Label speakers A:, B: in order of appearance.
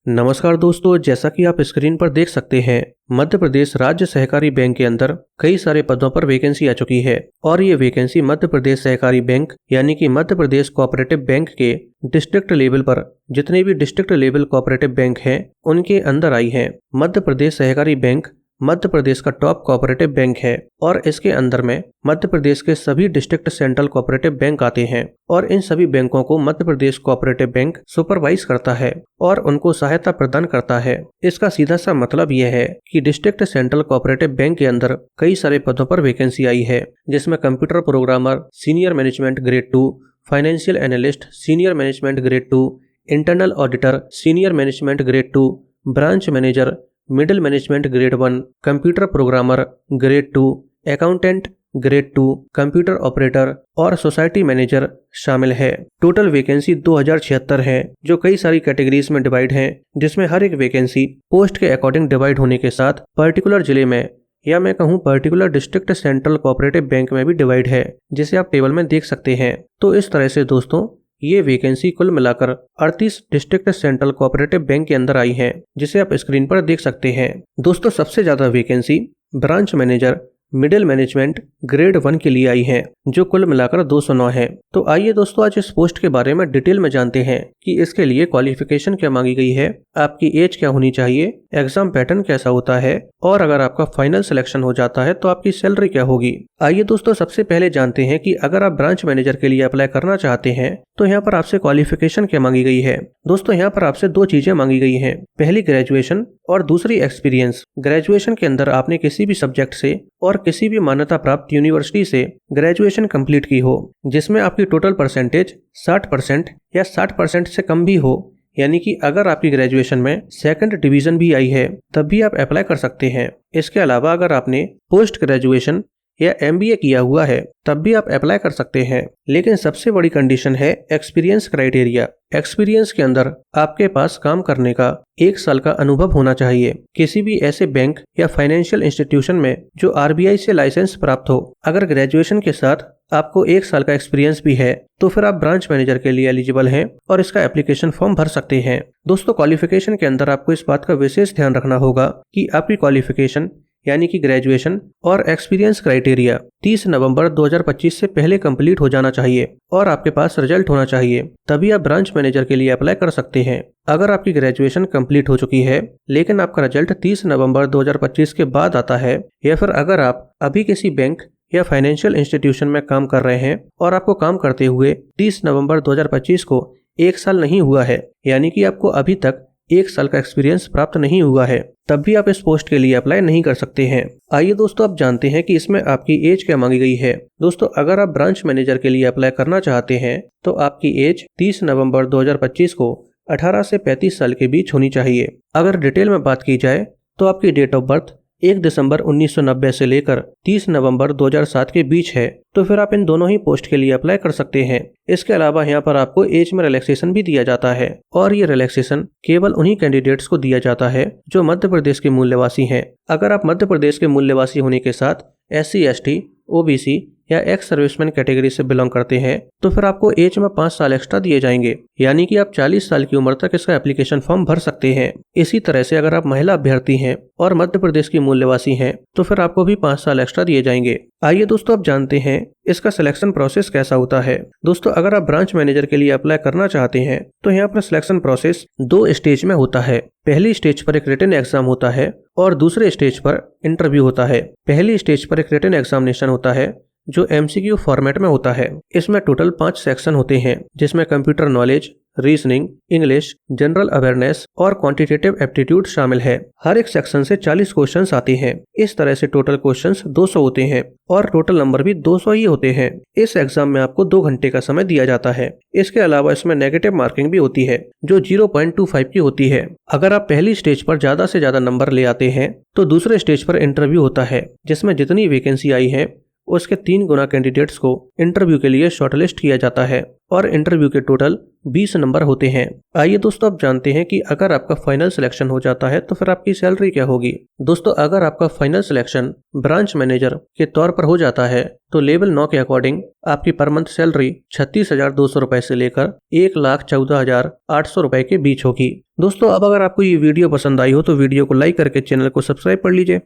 A: नमस्कार दोस्तों, जैसा कि आप स्क्रीन पर देख सकते हैं, मध्य प्रदेश राज्य सहकारी बैंक के अंदर कई सारे पदों पर वैकेंसी आ चुकी है और ये वैकेंसी मध्य प्रदेश सहकारी बैंक यानी कि मध्य प्रदेश कोऑपरेटिव बैंक के डिस्ट्रिक्ट लेवल पर जितने भी डिस्ट्रिक्ट लेवल कोऑपरेटिव बैंक हैं उनके अंदर आई है। मध्य प्रदेश सहकारी बैंक मध्य प्रदेश का टॉप कोऑपरेटिव बैंक है और इसके अंदर में मध्य प्रदेश के सभी डिस्ट्रिक्ट सेंट्रल कोऑपरेटिव बैंक आते हैं और इन सभी बैंकों को Madhya Pradesh cooperative bank supervise करता है और उनको सहायता प्रदान करता है। इसका सीधा सा मतलब यह है कि डिस्ट्रिक्ट सेंट्रल कोऑपरेटिव बैंक के अंदर कई सारे पदों पर वैकेंसी आई है, जिसमें computer programmer senior management grade 2, financial analyst senior management grade 2, internal auditor senior management grade 2, branch manager middle management grade 1, computer programmer grade 2, accountant grade 2, computer operator और society manager शामिल है। टोटल वैकेंसी 2076 है जो कई सारी categories में divide है, जिसमें हर एक वैकेंसी पोस्ट के अकॉर्डिंग डिवाइड होने के साथ पर्टिकुलर जिले में या मैं कहूँ particular district central cooperative bank में भी डिवाइड है, जिसे आप टेबल में देख सकते हैं। तो इस तरह से दोस्तों ये वैकेंसी कुल मिलाकर 38 डिस्ट्रिक्ट सेंट्रल कोऑपरेटिव बैंक के अंदर आई है, जिसे आप स्क्रीन पर देख सकते हैं। दोस्तों सबसे ज्यादा vacancy branch manager middle management grade 1 के लिए आई है, जो कुल मिलाकर 209 है। तो आइए दोस्तों आज इस पोस्ट के बारे में डिटेल में जानते हैं कि इसके लिए क्वालिफिकेशन क्या मांगी गई है, आपकी एज क्या होनी चाहिए, एग्जाम पैटर्न कैसा होता है और अगर आपका फाइनल सिलेक्शन हो जाता है तो आपकी सैलरी क्या होगी। आइए दोस्तों सबसे पहले जानते हैं कि अगर आप ब्रांच मैनेजर के लिए अप्लाई करना चाहते हैं तो यहाँ पर आपसे क्वालिफिकेशन क्या मांगी गई है। दोस्तों यहाँ पर आपसे दो चीजें मांगी गई हैं, पहली ग्रेजुएशन और दूसरी एक्सपीरियंस। ग्रेजुएशन के अंदर आपने किसी भी सब्जेक्ट से और किसी भी मान्यता प्राप्त यूनिवर्सिटी से ग्रेजुएशन कंप्लीट की हो, जिसमें आपकी टोटल परसेंटेज 60% या 60% से कम भी हो, यानी कि अगर आपकी ग्रेजुएशन में सेकंड डिवीजन भी आई है तब भी आप अप्लाई कर सकते हैं। इसके अलावा अगर आपने पोस्ट ग्रेजुएशन या MBA किया हुआ है तब भी आप अप्लाई कर सकते हैं, लेकिन सबसे बड़ी कंडीशन है एक्सपीरियंस क्राइटेरिया। एक्सपीरियंस के अंदर आपके पास काम करने का 1 साल का अनुभव होना चाहिए किसी भी ऐसे बैंक या फाइनेंशियल इंस्टीट्यूशन में जो RBI से लाइसेंस प्राप्त हो। अगर ग्रेजुएशन के साथ आपको 1 साल का एक्सपीरियंस भी है तो फिर आप ब्रांच मैनेजर के लिए एलिजिबल हैं और इसका एप्लीकेशन फॉर्म भर सकते हैं। दोस्तों क्वालिफिकेशन के अंदर आपको इस बात का विशेष ध्यान रखना होगा कि आपकी क्वालिफिकेशन यानी कि ग्रेजुएशन और एक्सपीरियंस क्राइटेरिया 30 नवंबर 2025 से पहले कंप्लीट हो जाना चाहिए और आपके पास रिजल्ट होना चाहिए, तभी आप ब्रांच मैनेजर के लिए अप्लाई कर सकते हैं। अगर आपकी ग्रेजुएशन कंप्लीट हो चुकी है लेकिन आपका रिजल्ट 30 नवंबर 2025 के बाद आता है, या फिर अगर आप अभी किसी बैंक या फाइनेंशियल इंस्टीट्यूशन में काम कर रहे हैं और आपको काम करते हुए 30 नवंबर 2025 को 1 साल नहीं हुआ है, यानी कि आपको अभी तक 1 साल का एक्सपीरियंस प्राप्त नहीं हुआ है, तब भी आप इस पोस्ट के लिए अप्लाई नहीं कर सकते हैं। आइए दोस्तों अब जानते हैं कि इसमें आपकी एज क्या मांगी गई है। दोस्तों अगर आप ब्रांच मैनेजर के लिए अप्लाई करना चाहते हैं तो आपकी एज 30 नवंबर 2025 को 18 से 35 साल के बीच होनी चाहिए। अगर डिटेल में बात की जाए तो आपकी डेट ऑफ बर्थ 1 दिसंबर 1990 से लेकर 30 नवंबर 2007 के बीच है, तो फिर आप इन दोनों ही पोस्ट के लिए अप्लाई कर सकते हैं। इसके अलावा यहाँ पर आपको एज में रिलैक्सेशन भी दिया जाता है और ये रिलैक्सेशन केवल उन्हीं कैंडिडेट्स को दिया जाता है जो मध्य प्रदेश के मूल निवासी हैं। अगर आप मध्य प्रदेश के मूल निवासी होने के साथ SC ST OBC या एक्स सर्विसमैन कैटेगरी से बिलोंग करते हैं तो फिर आपको एज में 5 साल एक्स्ट्रा दिए जाएंगे, यानी कि आप 40 साल की उम्र तक इसका एप्लीकेशन फॉर्म भर सकते हैं। इसी तरह से अगर आप महिला अभ्यर्थी हैं और मध्य प्रदेश की मूल निवासी हैं तो फिर आपको भी 5 साल एक्स्ट्रा दिए जाएंगे। आइए दोस्तों अब जानते हैं इसका सिलेक्शन प्रोसेस कैसा होता है। दोस्तों अगर आप ब्रांच मैनेजर के लिए अप्लाई करना चाहते हैं तो यहाँ पर सिलेक्शन प्रोसेस 2 स्टेज में होता है। पहली स्टेज पर एक रिटन एग्जाम होता है और दूसरे स्टेज पर इंटरव्यू होता है। पहली स्टेज पर एक रिटन एग्जामिनेशन होता है जो MCQ फॉर्मेट में होता है। इसमें टोटल 5 सेक्शन होते हैं, जिसमें computer knowledge, reasoning, English, general awareness और क्वांटिटेटिव एप्टीट्यूड शामिल है। हर एक सेक्शन से 40 क्वेश्चंस आते हैं। इस तरह से टोटल क्वेश्चंस 200 होते हैं और टोटल नंबर भी 200 ही होते हैं। इस एग्जाम में आपको 2 घंटे का समय दिया जाता है। इसके अलावा इसमें नेगेटिव मार्किंग भी होती है जो 0.25 की होती है। अगर आप पहली स्टेज पर ज्यादा से ज्यादा नंबर ले आते हैं तो दूसरे स्टेज पर इंटरव्यू होता है, जिसमें जितनी वैकेंसी आई है उसके 3 गुना कैंडिडेट्स को इंटरव्यू के लिए शॉर्टलिस्ट किया जाता है और इंटरव्यू के टोटल 20 नंबर होते हैं। आइए दोस्तों अब जानते हैं कि अगर आपका फाइनल सिलेक्शन हो जाता है तो फिर आपकी सैलरी क्या होगी। दोस्तों अगर आपका फाइनल सिलेक्शन ब्रांच मैनेजर के तौर पर हो जाता है तो लेवल 9 के अकॉर्डिंग आपकी पर मंथ सैलरी 36,200 रुपए से लेकर 1,14,800 रुपए के बीच होगी। दोस्तों अब अगर आपको ये वीडियो पसंद आई हो तो वीडियो को लाइक करके चैनल को सब्सक्राइब कर लीजिए।